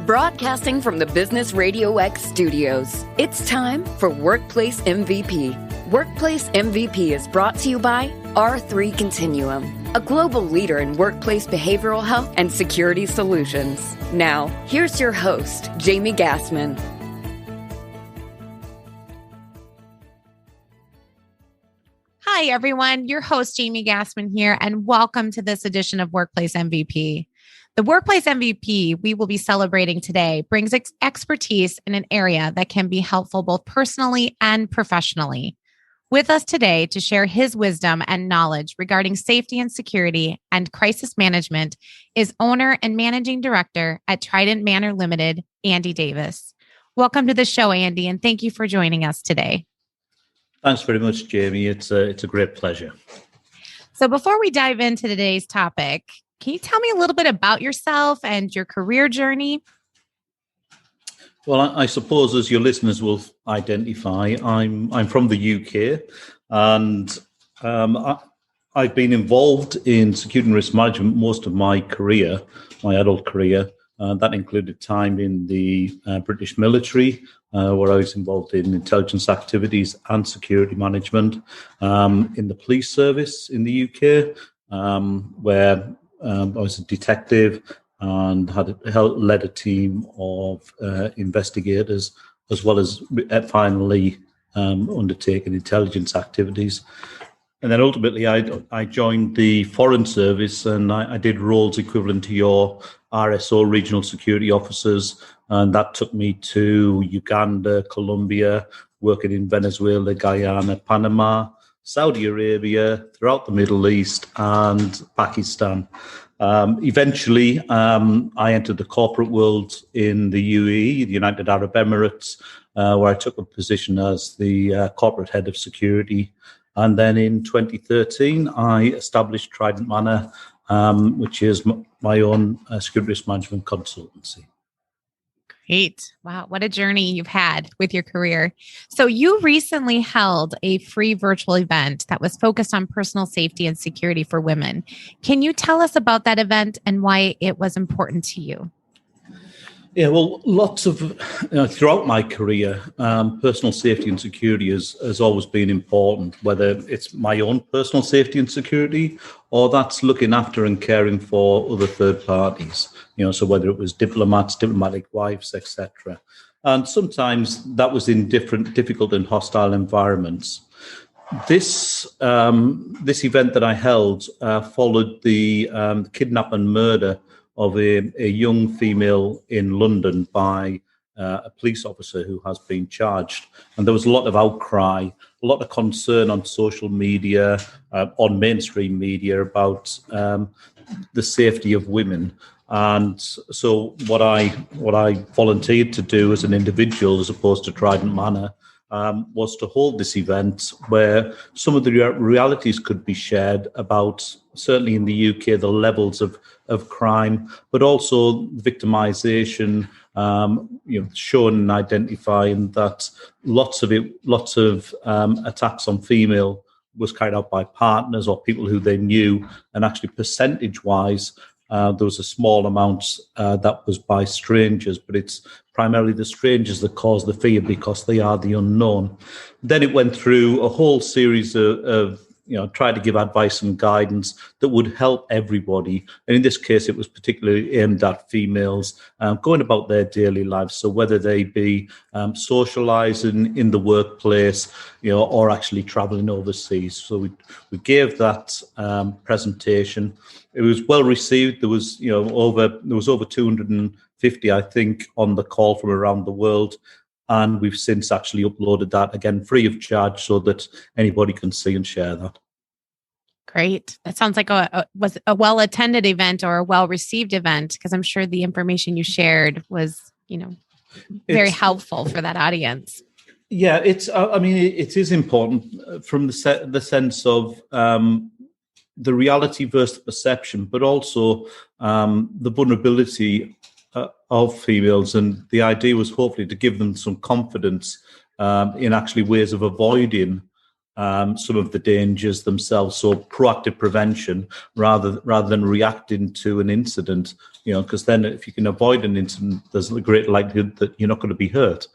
Broadcasting from the Business RadioX studios, it's time for Workplace MVP. Workplace MVP is brought to you by R3 Continuum, a global leader in workplace behavioral health and security solutions. Now, here's your host, Jamie Gassmann. Hi, everyone. Your host, Jamie Gassmann here, and welcome to this edition of Workplace MVP. The Workplace MVP we will be celebrating today brings expertise in an area that can be helpful both personally and professionally. With us today to share his wisdom and knowledge regarding safety and security and crisis management is owner and managing director at Trident Manor Limited, Andy Davis. Welcome to the show, Andy, and thank you for joining us today. Thanks very much, Jamie. It's a great pleasure. So before we dive into today's topic, can you tell me a little bit about yourself and your career journey? Well, I suppose as your listeners will identify, I'm from the UK, and I've been involved in security and risk management most of my career, my adult career. That included time in the British military, where I was involved in intelligence activities and security management, in the police service in the UK, where I was a detective and led a team of investigators, as well as finally undertaking intelligence activities. And then ultimately, I joined the Foreign Service, and I did roles equivalent to your RSO, Regional Security Officers, and that took me to Uganda, Colombia, working in Venezuela, Guyana, Panama, Saudi Arabia, throughout the Middle East, and Pakistan. Eventually, I entered the corporate world in the UAE, the United Arab Emirates, where I took a position as the corporate head of security. And then in 2013, I established Trident Manor, which is my own security risk management consultancy. Great. Wow. What a journey you've had with your career. So you recently held a free virtual event that was focused on personal safety and security for women. Can you tell us about that event and why it was important to you? Yeah, well, throughout my career, personal safety and security has always been important, whether it's my own personal safety and security or that's looking after and caring for other third parties, so whether it was diplomats, diplomatic wives, etc. And sometimes that was in difficult and hostile environments. This event that I held followed the kidnap and murder of a young female in London by a police officer who has been charged. And there was a lot of outcry, a lot of concern on social media, on mainstream media about the safety of women. And so what I volunteered to do as an individual, as opposed to Trident Manor, was to hold this event where some of the realities could be shared about, certainly in the UK, the levels of crime, but also victimization, showing and identifying that lots of attacks on female was carried out by partners or people who they knew, and actually percentage-wise, there was a small amount that was by strangers, but it's primarily the strangers that cause the fear because they are the unknown. Then it went through a whole series of tried to give advice and guidance that would help everybody. And in this case, it was particularly aimed at females going about their daily lives. So whether they be socializing in the workplace, or actually traveling overseas. So we gave that presentation. It was well received. There was over 250, I think, on the call from around the world. And we've since actually uploaded that, again, free of charge, so that anybody can see and share that. Great. That sounds like was a well-attended event or a well-received event, because I'm sure the information you shared was, very helpful for that audience. Yeah, it is important from the sense of the reality versus the perception, but also the vulnerability of females. And the idea was hopefully to give them some confidence in actually ways of avoiding some of the dangers themselves. So proactive prevention rather than reacting to an incident, because then if you can avoid an incident, there's a great likelihood that you're not going to be hurt.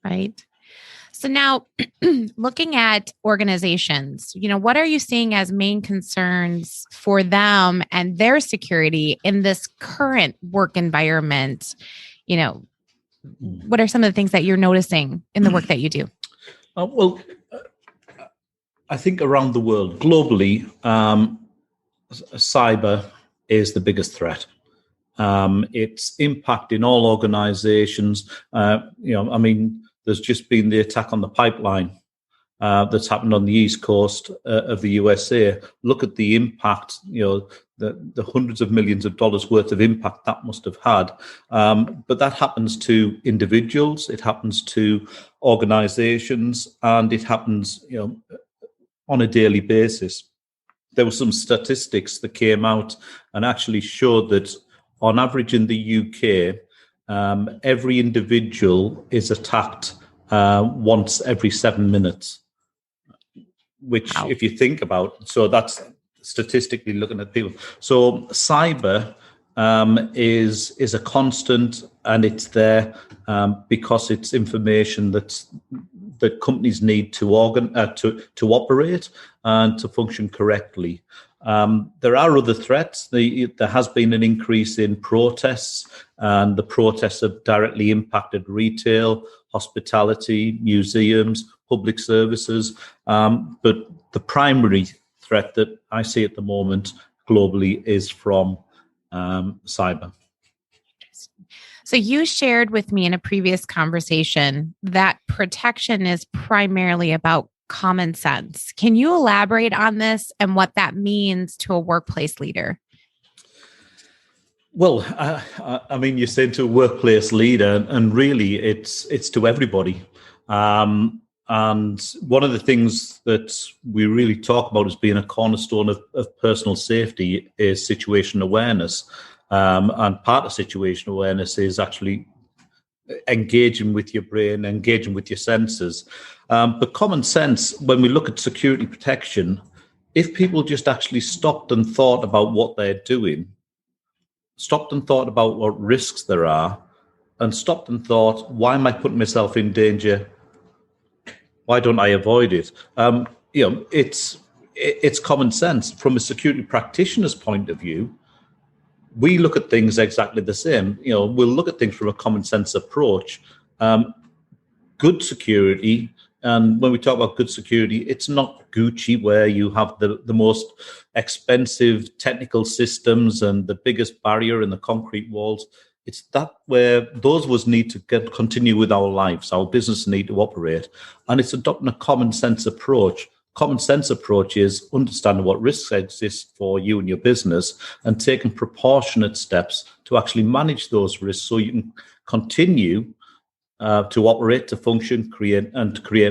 Right. So now looking at organizations, what are you seeing as main concerns for them and their security in this current work environment? What are some of the things that you're noticing in the work that you do? I think around the world, globally, cyber is the biggest threat. It's impacting all organizations. There's just been the attack on the pipeline that's happened on the East Coast of the USA. Look at the impact, the hundreds of millions of dollars worth of impact that must have had. But that happens to individuals, it happens to organizations, and it happens, on a daily basis. There were some statistics that came out and actually showed that on average in the UK, every individual is attacked once every 7 minutes, which If you think about, so that's statistically looking at people. So cyber is a constant, and it's there because it's information that companies need to operate and to function correctly. There are other threats. There has been an increase in protests, and the protests have directly impacted retail, hospitality, museums, public services. But the primary threat that I see at the moment globally is from cyber. So you shared with me in a previous conversation that protection is primarily about common sense. Can you elaborate on this and what that means to a workplace leader? Well, you're saying to a workplace leader, and really it's to everybody. And one of the things that we really talk about as being a cornerstone of personal safety is situational awareness. And part of situational awareness is actually engaging with your brain, engaging with your senses. But common sense, when we look at security protection, if people just actually stopped and thought about what they're doing, stopped and thought about what risks there are, and stopped and thought, why am I putting myself in danger? Why don't I avoid it? It's common sense. From a security practitioner's point of view, we look at things exactly the same. We'll look at things from a common sense approach. Good security, and when we talk about good security, it's not Gucci where you have the most expensive technical systems and the biggest barrier in the concrete walls. It's that where those of us need to continue with our lives, our business need to operate, and it's adopting a common sense approach. Common sense approach is understanding what risks exist for you and your business and taking proportionate steps to actually manage those risks so you can continue to operate, to function, create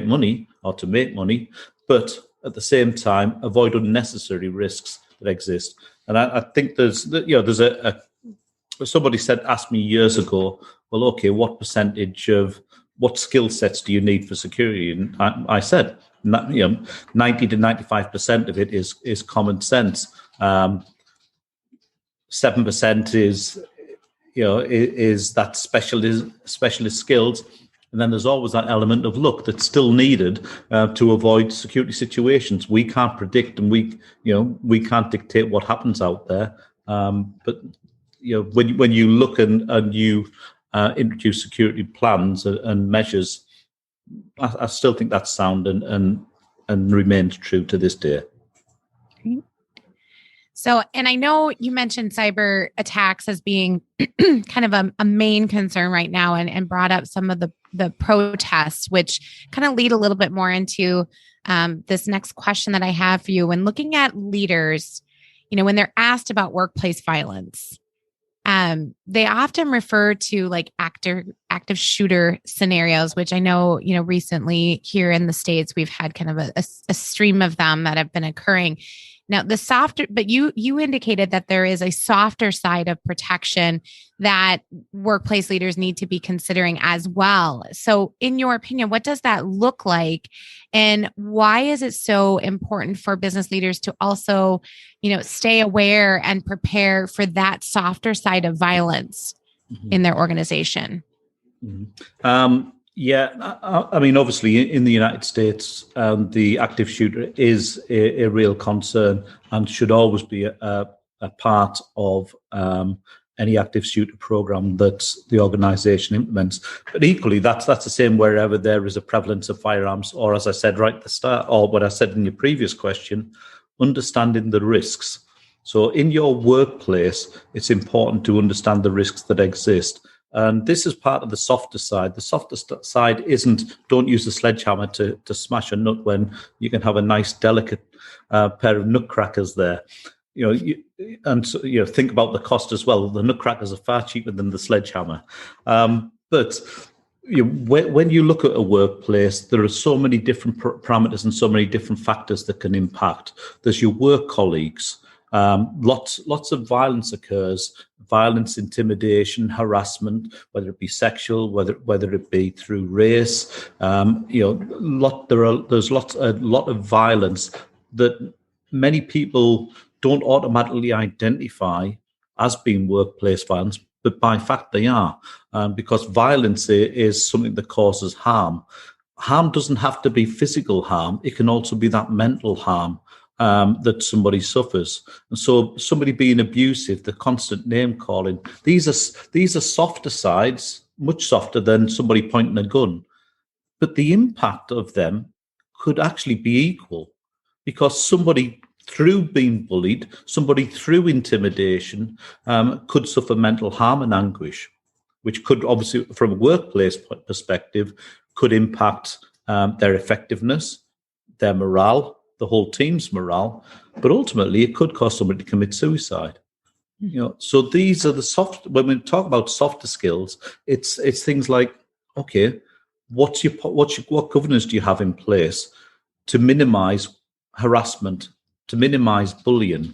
money, or to make money, but at the same time avoid unnecessary risks that exist. And I think there's somebody asked me years ago, well, okay, what percentage of what skill sets do you need for security? And I said, 90 to 95% of it is common sense. 7% is that specialist skills, and then there's always that element of luck that's still needed to avoid security situations. We can't predict, and we can't dictate what happens out there. But when you look and you introduce security plans and measures, I still think that's sound and remains true to this day. Great. So, and I know you mentioned cyber attacks as being kind of a main concern right now, and brought up some of the protests, which kind of lead a little bit more into this next question that I have for you. When looking at leaders, when they're asked about workplace violence, they often refer to like active shooter scenarios, which I know, recently here in the States, we've had kind of a stream of them that have been occurring. Now, the softer, but you indicated that there is a softer side of protection that workplace leaders need to be considering as well. So, in your opinion, what does that look like, and why is it so important for business leaders to also, stay aware and prepare for that softer side of violence in their organization? I mean, obviously, in the United States, the active shooter is a real concern and should always be a part of any active shooter program that the organization implements. But equally, that's the same wherever there is a prevalence of firearms, or as I said right at the start, or what I said in your previous question, understanding the risks. So in your workplace, it's important to understand the risks that exist. And this is part of the softer side. The softer side isn't don't use a sledgehammer to smash a nut when you can have a nice, delicate pair of nutcrackers there. Think about the cost as well. The nutcrackers are far cheaper than the sledgehammer. But when you look at a workplace, there are so many different parameters and so many different factors that can impact. There's your work colleagues. Lots of violence occurs. Violence, intimidation, harassment, whether it be sexual, whether it be through race. There's a lot of violence that many people don't automatically identify as being workplace violence, but by fact they are, because violence is something that causes harm. Harm doesn't have to be physical harm; it can also be that mental harm. That somebody suffers. And so somebody being abusive, the constant name calling, these are softer sides, much softer than somebody pointing a gun. But the impact of them could actually be equal, because somebody through being bullied, somebody through intimidation could suffer mental harm and anguish, which could obviously, from a workplace perspective, could impact their effectiveness, their morale, the whole team's morale, but ultimately it could cause somebody to commit suicide. So these are the soft. When we talk about softer skills, it's things like, okay, what governance do you have in place to minimise harassment, to minimise bullying?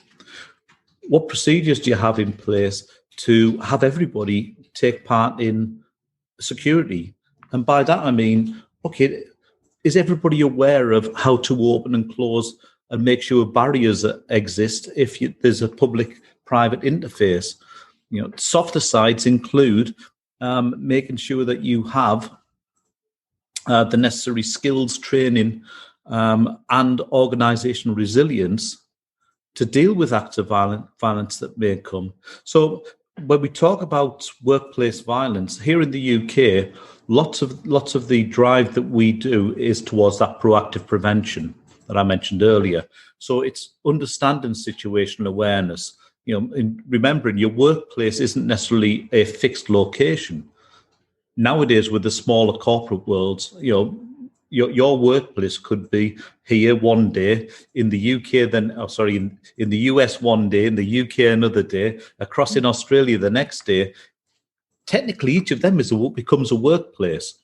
What procedures do you have in place to have everybody take part in security? And by that I mean, okay, is everybody aware of how to open and close and make sure barriers exist if there's a public-private interface? Softer sides include making sure that you have the necessary skills, training, and organizational resilience to deal with acts of violence that may come. So when we talk about workplace violence here in the UK, lots of the drive that we do is towards that proactive prevention that I mentioned earlier. So it's understanding situational awareness. Remembering your workplace isn't necessarily a fixed location. Nowadays, with the smaller corporate worlds, your workplace could be here one day, in the UK in the US one day, in the UK another day, across in Australia the next day. Technically, each of them becomes a workplace.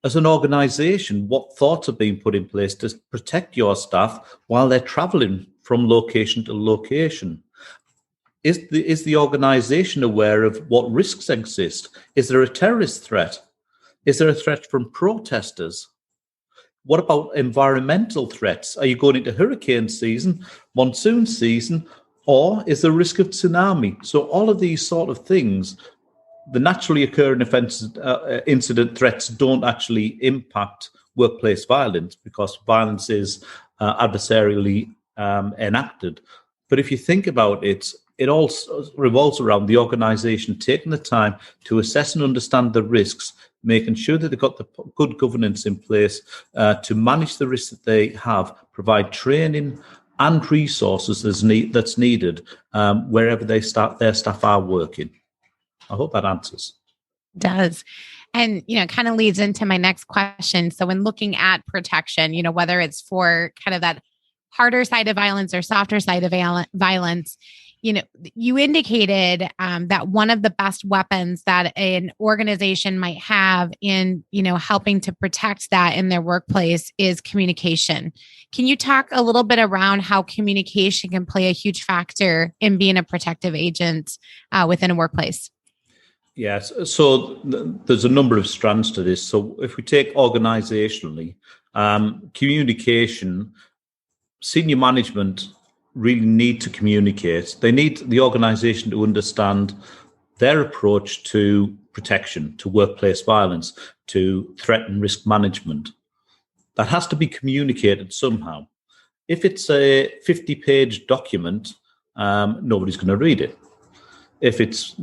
As an organisation, what thoughts are being put in place to protect your staff while they're travelling from location to location? Is the organisation aware of what risks exist? Is there a terrorist threat? Is there a threat from protesters? What about environmental threats? Are you going into hurricane season, monsoon season, or is there risk of tsunami? So all of these sort of things, the naturally occurring incident threats don't actually impact workplace violence because violence is adversarially enacted. But if you think about it, it all revolves around the organisation taking the time to assess and understand the risks, making sure that they've got the good governance in place to manage the risks that they have, provide training and resources that's needed wherever their staff are working. I hope that answers. It does. And, kind of leads into my next question. So when looking at protection, whether it's for kind of that harder side of violence or softer side of violence, you indicated that one of the best weapons that an organization might have in, helping to protect that in their workplace is communication. Can you talk a little bit around how communication can play a huge factor in being a protective agent within a workplace? Yes. So there's a number of strands to this. So if we take organizationally, communication, senior management really need to communicate. They need the organization to understand their approach to protection, to workplace violence, to threat and risk management. That has to be communicated somehow. If it's a 50-page document, nobody's going to read it. If it's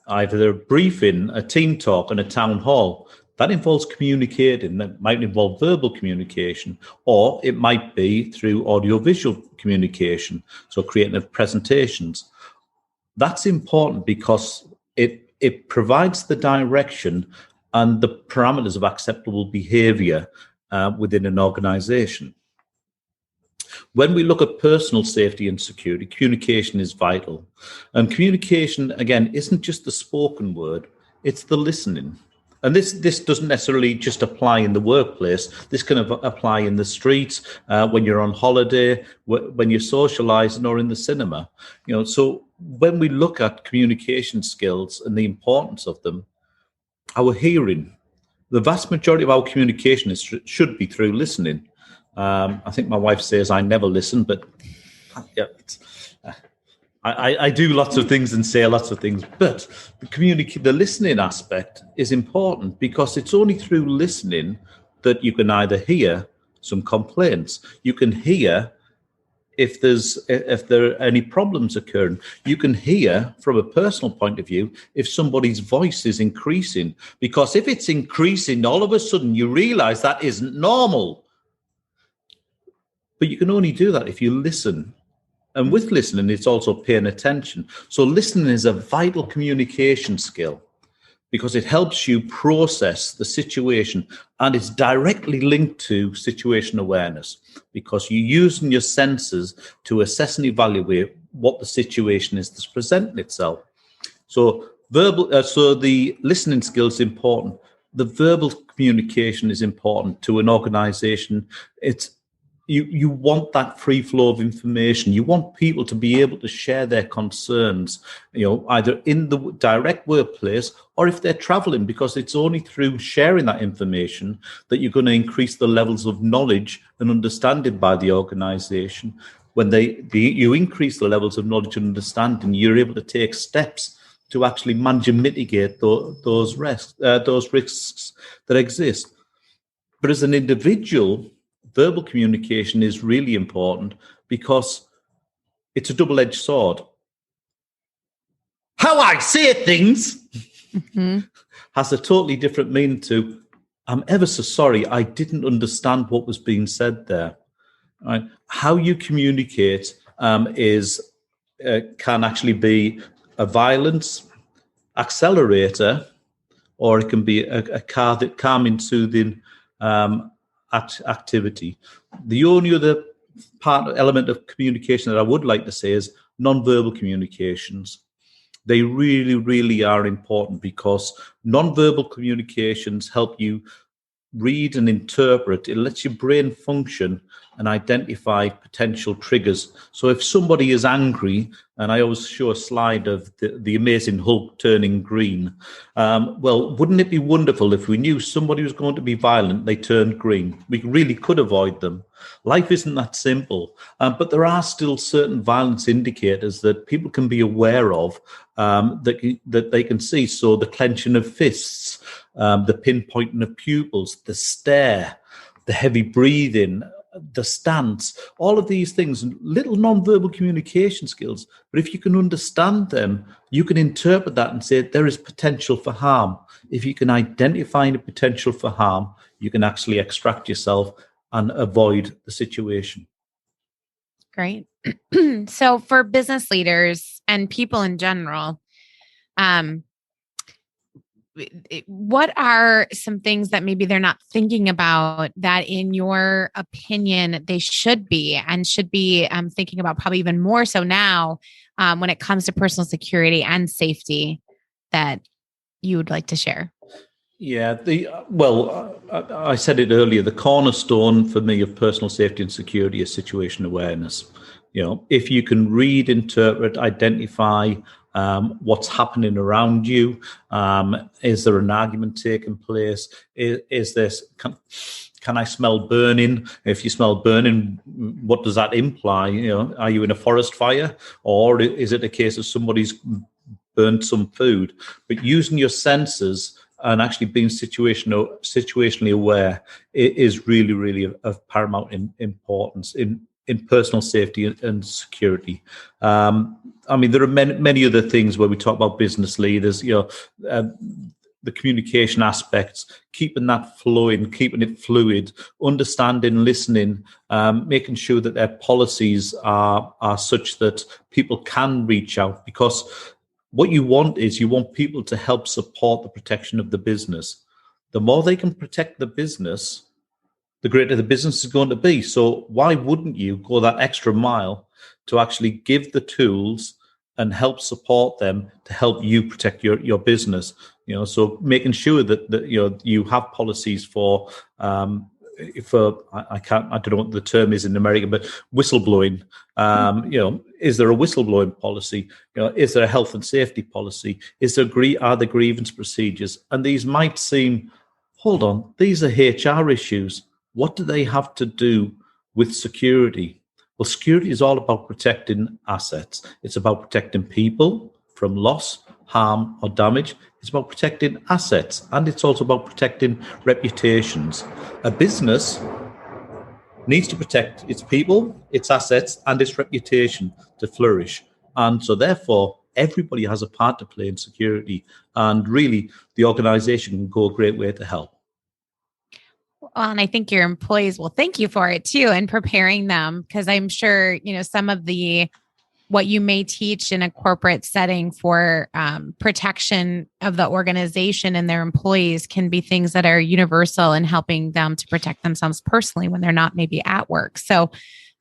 either a briefing, a team talk, and a town hall, that involves communicating. That might involve verbal communication, or it might be through audiovisual communication, so creating presentations. That's important because it provides the direction and the parameters of acceptable behavior within an organization. When we look at personal safety and security, communication is vital. And communication, again, isn't just the spoken word, it's the listening. And this doesn't necessarily just apply in the workplace. This can apply in the streets, when you're on holiday, when you're socializing, or in the cinema. So when we look at communication skills and the importance of them, our hearing, the vast majority of our communication should be through listening. I think my wife says I never listen, but yeah, I do lots of things and say lots of things. But the listening aspect is important, because it's only through listening that you can either hear some complaints, you can hear if there are any problems occurring, you can hear from a personal point of view if somebody's voice is increasing, because if it's increasing, all of a sudden you realize that isn't normal. But you can only do that if you listen. And with listening, it's also paying attention. So listening is a vital communication skill, because it helps you process the situation, and it's directly linked to situation awareness, because you're using your senses to assess and evaluate what the situation is that's presenting itself. So the listening skill is important. The verbal communication is important to an organization. You want that free flow of information. You want people to be able to share their concerns, either in the direct workplace or if they're traveling, because it's only through sharing that information that you're going to increase the levels of knowledge and understanding by the organization. When you increase the levels of knowledge and understanding, you're able to take steps to actually manage and mitigate those risks that exist. But as an individual, verbal communication is really important, because it's a double-edged sword. How I say things has a totally different meaning to, I'm ever so sorry, I didn't understand what was being said there. Right? How you communicate can actually be a violence accelerator, or it can be a calming, soothing activity. The only other element of communication that I would like to say is non-verbal communications. They really, really are important, because non-verbal communications help you read and interpret. It lets your brain function and identify potential triggers. So if somebody is angry, and I always show a slide of the amazing Hulk turning green, well, wouldn't it be wonderful if we knew somebody was going to be violent, they turned green? We really could avoid them. Life isn't that simple, but there are still certain violence indicators that people can be aware of, that they can see. So the clenching of fists, the pinpointing of pupils, the stare, the heavy breathing, the stance, all of these things, little non-verbal communication skills. But if you can understand them, you can interpret that and say there is potential for harm. If you can identify the potential for harm, you can actually extract yourself and avoid the situation. Great. So for business leaders and people in general, what are some things that maybe they're not thinking about that, in your opinion, they should be thinking about, probably even more so now, when it comes to personal security and safety, that you would like to share? Yeah, I said it earlier. The cornerstone for me of personal safety and security is situation awareness. If you can read, interpret, identify what's happening around you, is there an argument taking place? Is this can I smell burning? If you smell burning, what does that imply? Are you in a forest fire, or is it a case of somebody's burnt some food? But using your senses and actually being situationally aware is really, really of paramount importance in personal safety and security. There are many other things where we talk about business leaders, the communication aspects, keeping that flowing, keeping it fluid, understanding, listening, making sure that their policies are such that people can reach out, because what you want people to help support the protection of the business. The more they can protect the business, the greater the business is going to be. So why wouldn't you go that extra mile to actually give the tools and help support them to help you protect your business? So making sure that you have policies for I don't know what the term is in America, but whistleblowing. Is there a whistleblowing policy? Is there a health and safety policy? Are there grievance procedures? And these might seem, hold on, these are HR issues. What do they have to do with security? Well, security is all about protecting assets. It's about protecting people from loss, harm, or damage. It's about protecting assets, and it's also about protecting reputations. A business needs to protect its people, its assets, and its reputation to flourish. And so therefore, everybody has a part to play in security, and really the organization can go a great way to help. Well, and I think your employees will thank you for it too, and preparing them, because I'm sure, some of what you may teach in a corporate setting for protection of the organization and their employees can be things that are universal in helping them to protect themselves personally when they're not maybe at work. So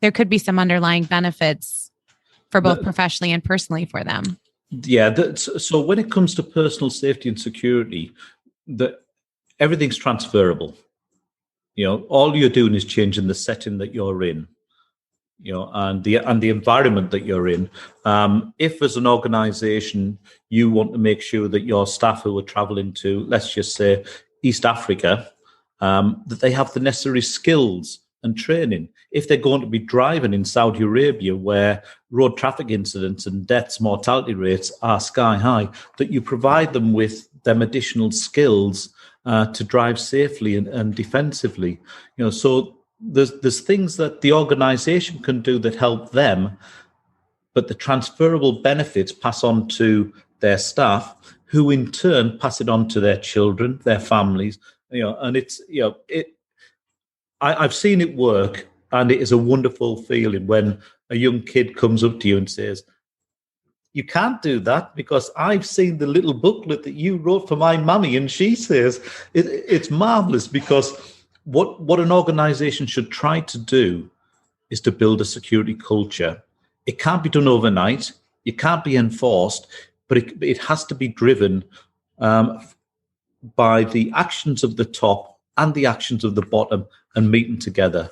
there could be some underlying benefits for both professionally and personally for them. Yeah. So when it comes to personal safety and security, everything's transferable. All you're doing is changing the setting that you're in. And the environment that you're in. If as an organization you want to make sure that your staff who are traveling to, let's just say, East Africa, that they have the necessary skills and training. If they're going to be driving in Saudi Arabia, where road traffic incidents and deaths, mortality rates are sky high, that you provide them with them additional skills to drive safely and defensively. So there's things that the organization can do that help them, but the transferable benefits pass on to their staff, who in turn pass it on to their children, their families. And I've seen it work, and it is a wonderful feeling when a young kid comes up to you and says, "You can't do that because I've seen the little booklet that you wrote for my mummy," and she says it's marvelous, because what an organization should try to do is to build a security culture. It can't be done overnight. It can't be enforced, but it has to be driven by the actions of the top and the actions of the bottom, and meeting together.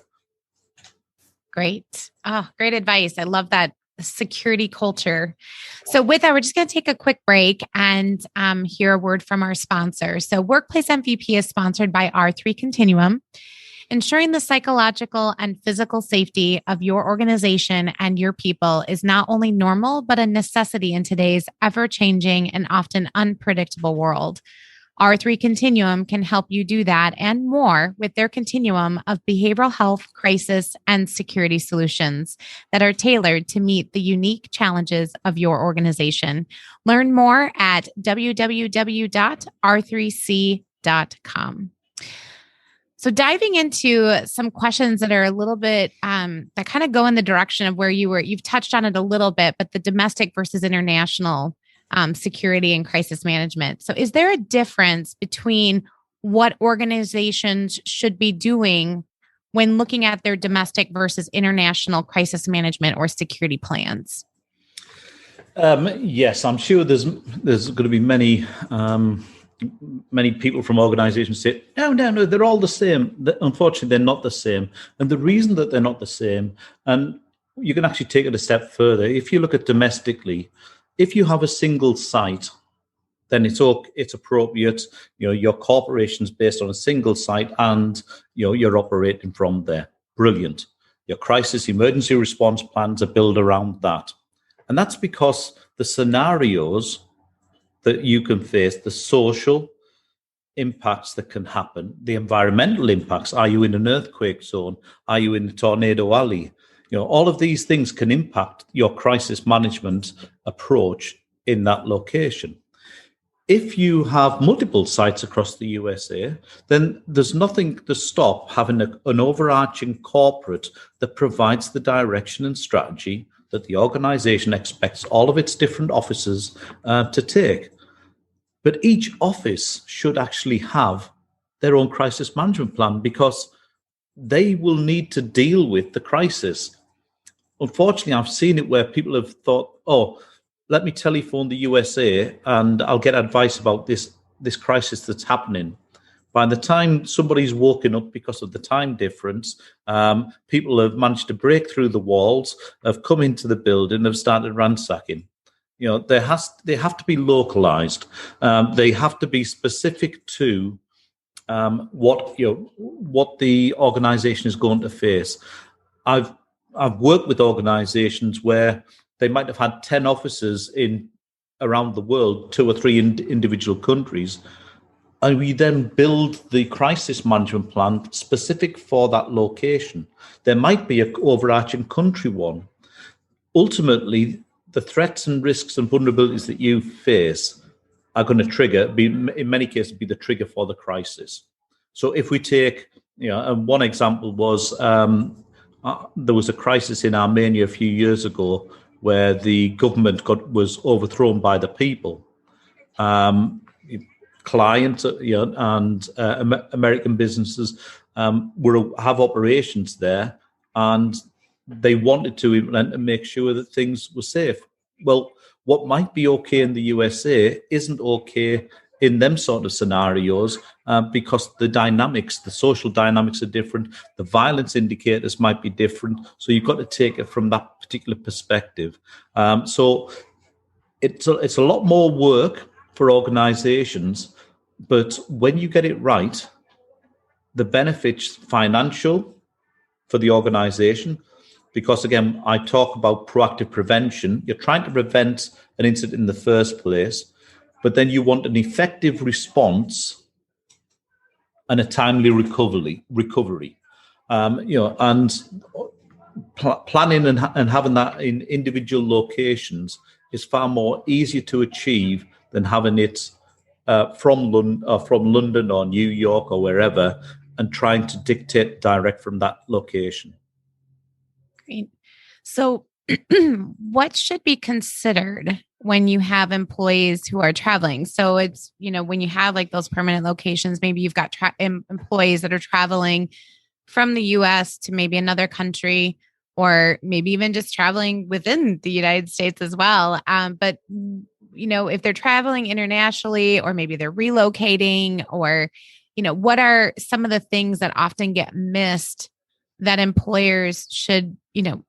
Great. Great advice. I love that security culture. So with that, we're just going to take a quick break and hear a word from our sponsor. So Workplace MVP is sponsored by R3 Continuum. Ensuring the psychological and physical safety of your organization and your people is not only normal, but a necessity in today's ever-changing and often unpredictable world. R3 Continuum can help you do that and more with their continuum of behavioral health, crisis, and security solutions that are tailored to meet the unique challenges of your organization. Learn more at www.r3c.com. So diving into some questions that are a little bit, that kind of go in the direction of where you've touched on it a little bit, but the domestic versus international security and crisis management. So is there a difference between what organizations should be doing when looking at their domestic versus international crisis management or security plans? Yes, I'm sure there's going to be many people from organizations say, no, they're all the same. Unfortunately, they're not the same. And the reason that they're not the same, and you can actually take it a step further. If you look at domestically, if you have a single site, then it's appropriate. Your corporation's based on a single site, and you're operating from there. Brilliant. Your crisis emergency response plans are built around that. And that's because the scenarios that you can face, the social impacts that can happen, the environmental impacts. Are you in an earthquake zone? Are you in a tornado alley? All of these things can impact your crisis management approach in that location. If you have multiple sites across the USA, then there's nothing to stop having an overarching corporate that provides the direction and strategy that the organization expects all of its different offices to take. But each office should actually have their own crisis management plan because they will need to deal with the crisis. Unfortunately, I've seen it where people have thought, let me telephone the USA and I'll get advice about this crisis that's happening. By the time somebody's woken up because of the time difference, people have managed to break through the walls, have come into the building, have started ransacking. They have to be localized. They have to be specific to what the organization is going to face. I've worked with organizations where they might have had 10 offices around the world, 2 or 3 individual countries. And we then build the crisis management plan specific for that location. There might be an overarching country one. Ultimately, the threats and risks and vulnerabilities that you face are going to in many cases, be the trigger for the crisis. So if we take, and one example was there was a crisis in Armenia a few years ago where the government was overthrown by the people. Clients, and American businesses have operations there, and they wanted to implement and make sure that things were safe. Well, what might be okay in the USA isn't okay in them sort of scenarios because the social dynamics are different. The violence indicators might be different. So you've got to take it from that particular perspective. So it's a lot more work for organizations, but when you get it right, the benefits financial for the organization, because again, I talk about proactive prevention. You're trying to prevent an incident in the first place, but then you want an effective response and a timely recovery. And planning and having that in individual locations is far more easier to achieve than having it from London or New York or wherever, and trying to dictate direct from that location. Great. So what should be considered when you have employees who are traveling? So it's, when you have like those permanent locations, maybe you've got employees that are traveling from the US to maybe another country, or maybe even just traveling within the United States as well. But if they're traveling internationally, or maybe they're relocating, or, what are some of the things that often get missed that employers should,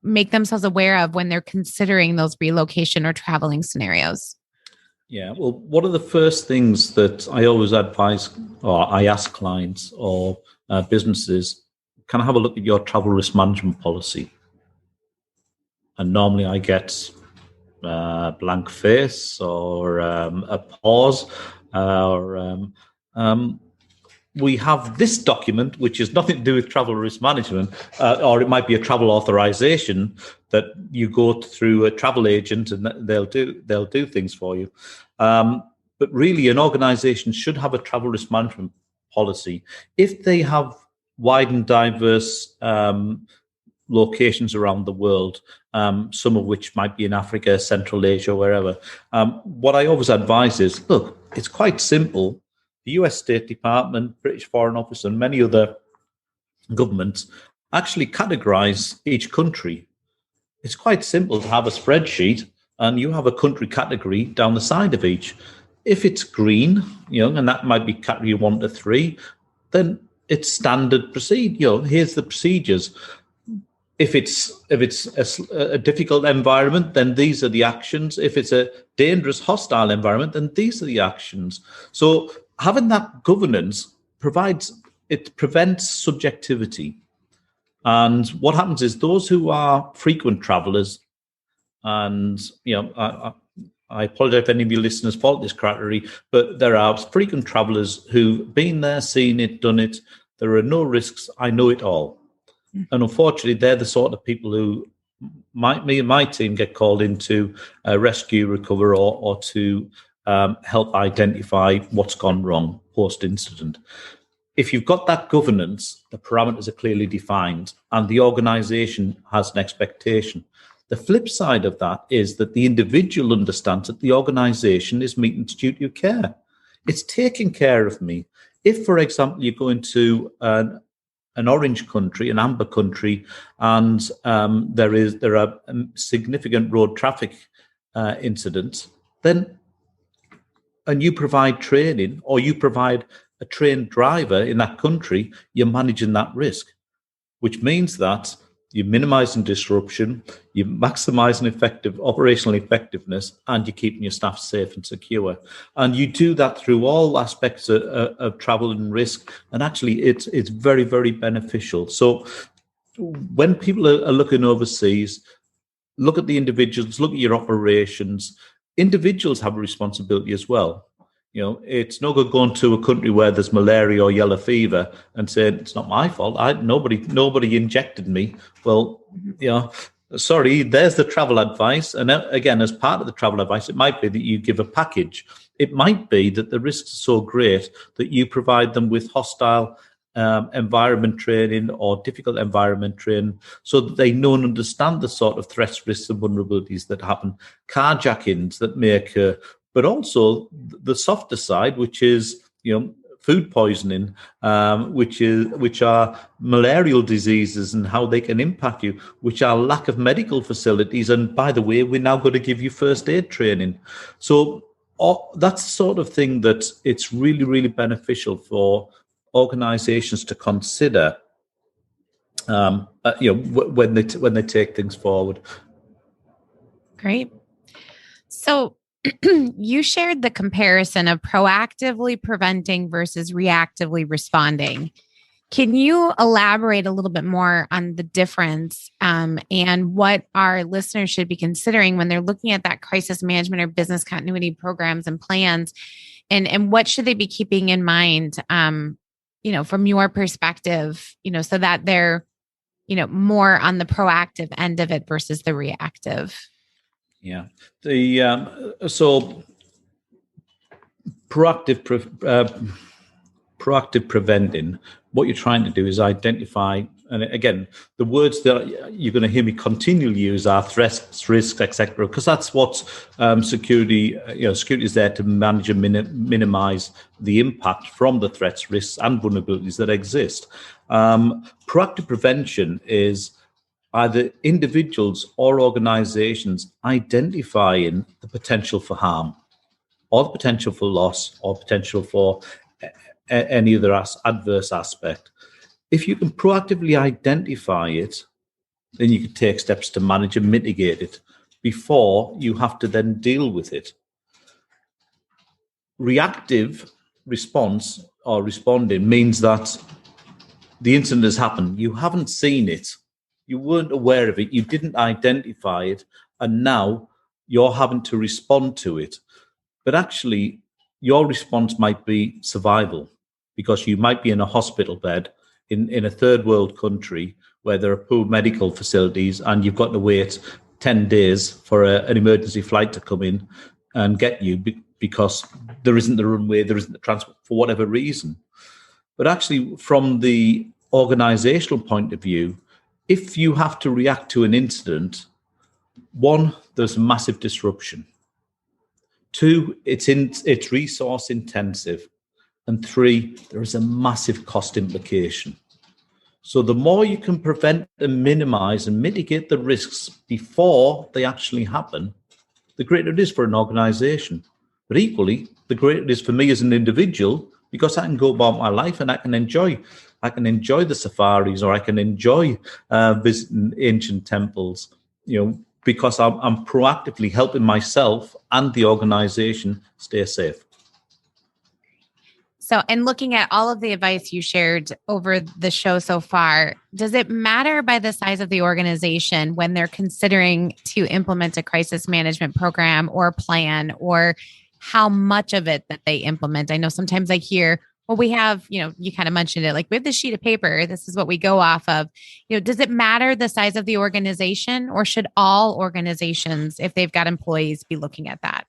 make themselves aware of when they're considering those relocation or traveling scenarios? Yeah, well, one of the first things that I always advise, or I ask clients or businesses, can I have a look at your travel risk management policy? And normally I get a blank face or a pause, or we have this document, which has nothing to do with travel risk management, or it might be a travel authorization that you go through a travel agent and they'll do things for you. But really, an organization should have a travel risk management policy. If they have wide and diverse locations around the world, some of which might be in Africa, Central Asia, wherever. What I always advise is, look, it's quite simple. The US State Department, British Foreign Office, and many other governments actually categorize each country. It's quite simple to have a spreadsheet, and you have a country category down the side of each. If it's green, and that might be category 1 to 3, then it's standard procedure. Here's the procedures. If it's a difficult environment, then these are the actions. If it's a dangerous, hostile environment, then these are the actions. So having that governance prevents subjectivity. And what happens is those who are frequent travelers, and I apologize if any of your listeners fall this category, but there are frequent travelers who've been there, seen it, done it. There are no risks. I know it all. And unfortunately, they're the sort of people who me and my team get called in to rescue, recover, or to help identify what's gone wrong post-incident. If you've got that governance, the parameters are clearly defined, and the organization has an expectation. The flip side of that is that the individual understands that the organization is meeting its duty of care. It's taking care of me. If, for example, you go into an orange country, an amber country, and there are significant road traffic incidents, and you provide training, or you provide a trained driver in that country, you're managing that risk, which means that you're minimizing disruption, you're maximizing operational effectiveness, and you're keeping your staff safe and secure. And you do that through all aspects of travel and risk. And actually, it's very, very beneficial. So when people are looking overseas, look at the individuals, look at your operations. Individuals have a responsibility as well. It's no good going to a country where there's malaria or yellow fever and saying it's not my fault. Nobody injected me. Well, sorry, there's the travel advice. And again, as part of the travel advice, it might be that you give a package. It might be that the risks are so great that you provide them with hostile environment training or difficult environment training so that they know and understand the sort of threats, risks, and vulnerabilities that happen, carjackings that may occur, but also the softer side, which is, food poisoning, which are malarial diseases and how they can impact you, which are lack of medical facilities. And by the way, we're now going to give you first aid training. So that's the sort of thing that it's really, really beneficial for organizations to consider, when they take things forward. Great. So you shared the comparison of proactively preventing versus reactively responding. Can you elaborate a little bit more on the difference and what our listeners should be considering when they're looking at that crisis management or business continuity programs and plans, and what should they be keeping in mind, from your perspective, so that they're, more on the proactive end of it versus the reactive? Yeah. So proactive preventing, what you're trying to do is identify, and again, the words that you're going to hear me continually use are threats, risks, etc., because that's what security is there to manage and minimize the impact from the threats, risks, and vulnerabilities that exist. Proactive prevention is either individuals or organizations identifying the potential for harm or the potential for loss or potential for any other adverse aspect. If you can proactively identify it, then you can take steps to manage and mitigate it before you have to then deal with it. Reactive response or responding means that the incident has happened. You haven't seen it. You weren't aware of it. You didn't identify it. And now you're having to respond to it. But actually, your response might be survival, because you might be in a hospital bed in a third world country where there are poor medical facilities and you've got to wait 10 days for an emergency flight to come in and get you because there isn't the runway, there isn't the transport for whatever reason. But actually, from the organizational point of view, if you have to react to an incident, one, there's massive disruption. Two, it's resource intensive. And three, there is a massive cost implication. So the more you can prevent and minimize and mitigate the risks before they actually happen, the greater it is for an organization. But equally, the greater it is for me as an individual, because I can go about my life and I can enjoy the safaris, or I can enjoy visiting ancient temples, because I'm proactively helping myself and the organization stay safe. So, and looking at all of the advice you shared over the show so far, does it matter by the size of the organization when they're considering to implement a crisis management program or plan, or how much of it that they implement? I know sometimes I hear, well, we have, you kind of mentioned it, like we have this sheet of paper. This is what we go off of. Does it matter the size of the organization, or should all organizations, if they've got employees, be looking at that?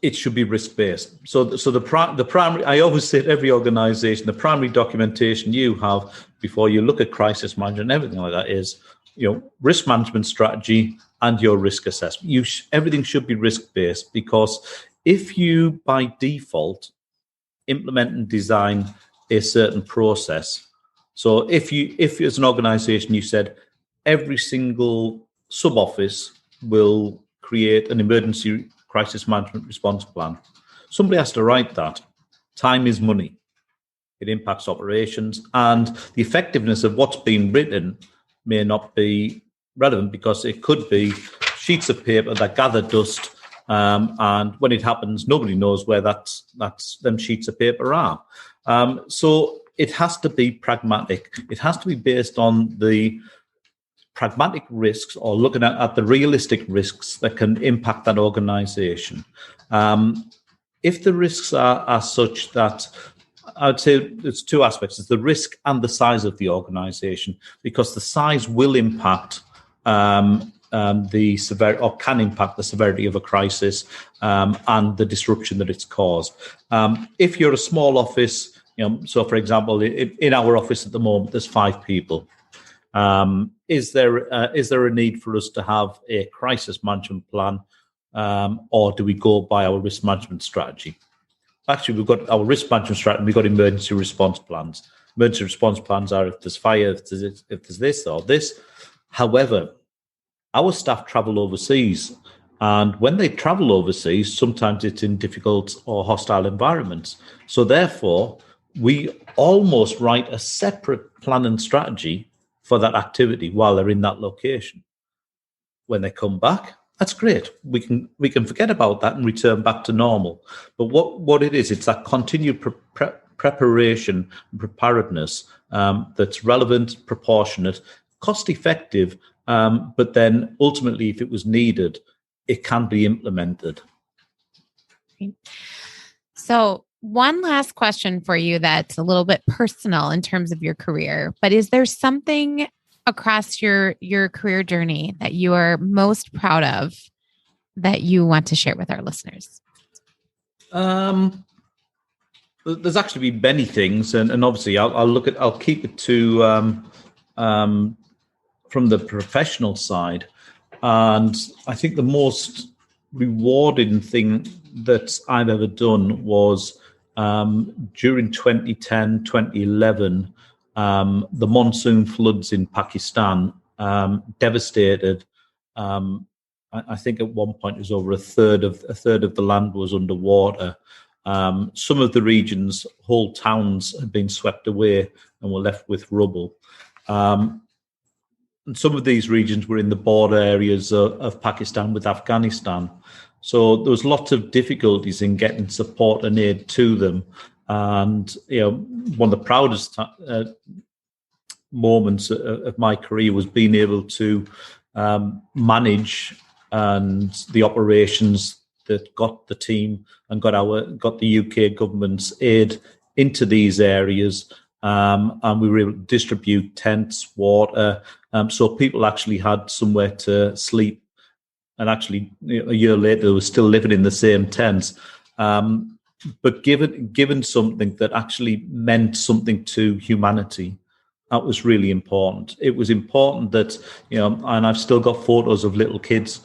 It should be risk-based. So the primary, I always say to every organization, the primary documentation you have before you look at crisis management and everything like that is, risk management strategy and your risk assessment. Everything should be risk-based, because if you by default implement and design a certain process, so if as an organization you said every single sub-office will create an emergency crisis management response plan, somebody has to write that. Time is money. It impacts operations, and the effectiveness of what's being written may not be relevant, because it could be sheets of paper that gather dust, and when it happens, nobody knows where them sheets of paper are. So it has to be pragmatic. It has to be based on the pragmatic risks, or looking at the realistic risks that can impact that organization. If the risks are such that, I would say there's two aspects. It's the risk and the size of the organization, because the size will impact the severity, or can impact the severity of a crisis, and the disruption that it's caused. If you're a small office, so for example, in our office at the moment, there's 5 people. Is there a need for us to have a crisis management plan, or do we go by our risk management strategy? Actually, we've got our risk management strategy. We've got emergency response plans. Emergency response plans are if there's fire, if there's this or this. However, our staff travel overseas, and when they travel overseas, sometimes it's in difficult or hostile environments. So therefore, we almost write a separate plan and strategy for that activity while they're in that location. When they come back, that's great. We can forget about that and return back to normal. But what it is, it's that continued preparation and preparedness that's relevant, proportionate, cost effective, but then ultimately, if it was needed, it can be implemented. So one last question for you that's a little bit personal in terms of your career, but is there something across your career journey that you are most proud of that you want to share with our listeners? There's actually been many things, and obviously I'll keep it to from the professional side. And I think the most rewarding thing that I've ever done was during 2010, 2011, the monsoon floods in Pakistan devastated. I think at one point it was over a third of the land was underwater. Some of the regions, whole towns had been swept away and were left with rubble. And some of these regions were in the border areas of Pakistan with Afghanistan. So there was lots of difficulties in getting support and aid to them. And, one of the proudest moments of my career was being able to manage and the operations that got the team and got the UK government's aid into these areas. And we were able to distribute tents, water, so people actually had somewhere to sleep. And actually, a year later, they were still living in the same tents. But given something that actually meant something to humanity, That was really important. It was important that, and I've still got photos of little kids,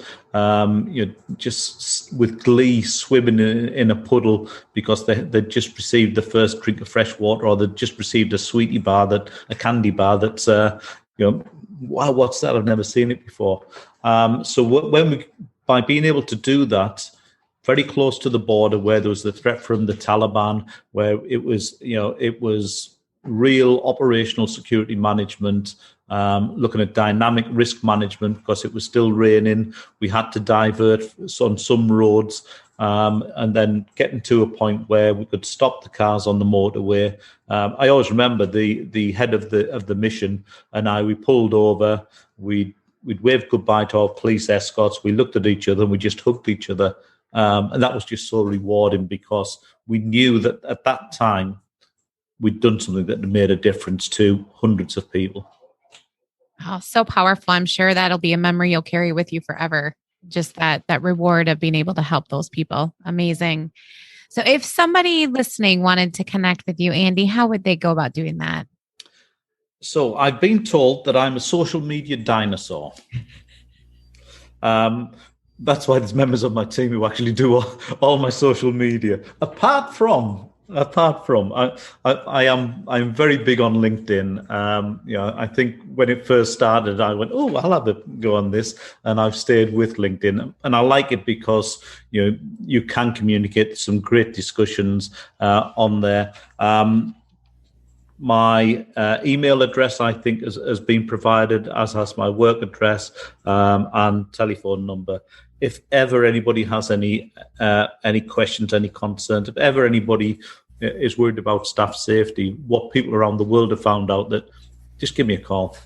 just with glee swimming in a puddle because they'd just received the first drink of fresh water, or they'd just received a sweetie bar, a candy bar that's, wow, what's that? I've never seen it before. So by being able to do that, very close to the border where there was the threat from the Taliban, where it was real operational security management, looking at dynamic risk management because it was still raining. We had to divert on some roads, and then getting to a point where we could stop the cars on the motorway. I always remember the head of the mission and we pulled over. We'd waved goodbye to our police escorts. We looked at each other and we just hugged each other. And that was just so rewarding because we knew that at that time, we'd done something that made a difference to hundreds of people. Oh, so powerful. I'm sure that'll be a memory you'll carry with you forever. Just that reward of being able to help those people. Amazing. So if somebody listening wanted to connect with you, Andy, how would they go about doing that? So I've been told that I'm a social media dinosaur. That's why there's members of my team who actually do all my social media. Apart from, I'm very big on LinkedIn. I think when it first started, I went, "Oh, I'll have a go on this," and I've stayed with LinkedIn, and I like it because you can communicate some great discussions on there. My email address, I think, has been provided, as has my work address and telephone number. If ever anybody has any questions, any concerns, if ever anybody is worried about staff safety, what people around the world have found out, that just give me a call.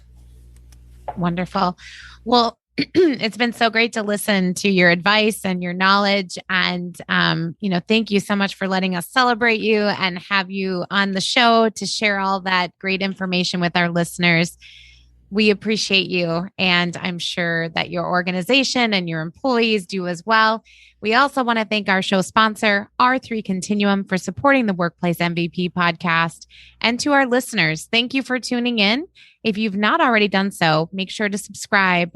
Wonderful. Well, it's been so great to listen to your advice and your knowledge. And, thank you so much for letting us celebrate you and have you on the show to share all that great information with our listeners. We appreciate you. And I'm sure that your organization and your employees do as well. We also want to thank our show sponsor, R3 Continuum, for supporting the Workplace MVP podcast. And to our listeners, thank you for tuning in. If you've not already done so, make sure to subscribe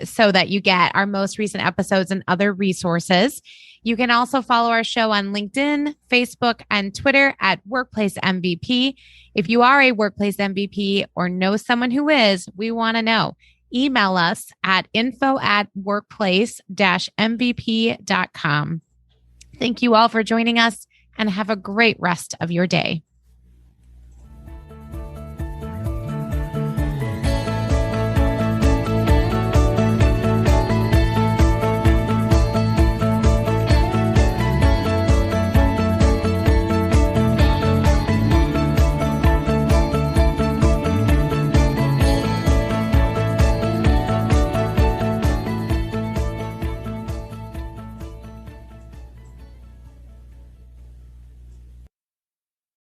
so that you get our most recent episodes and other resources. You can also follow our show on LinkedIn, Facebook, and Twitter at Workplace MVP. If you are a Workplace MVP or know someone who is, we want to know. Email us at info@workplace-mvp.com. Thank you all for joining us and have a great rest of your day.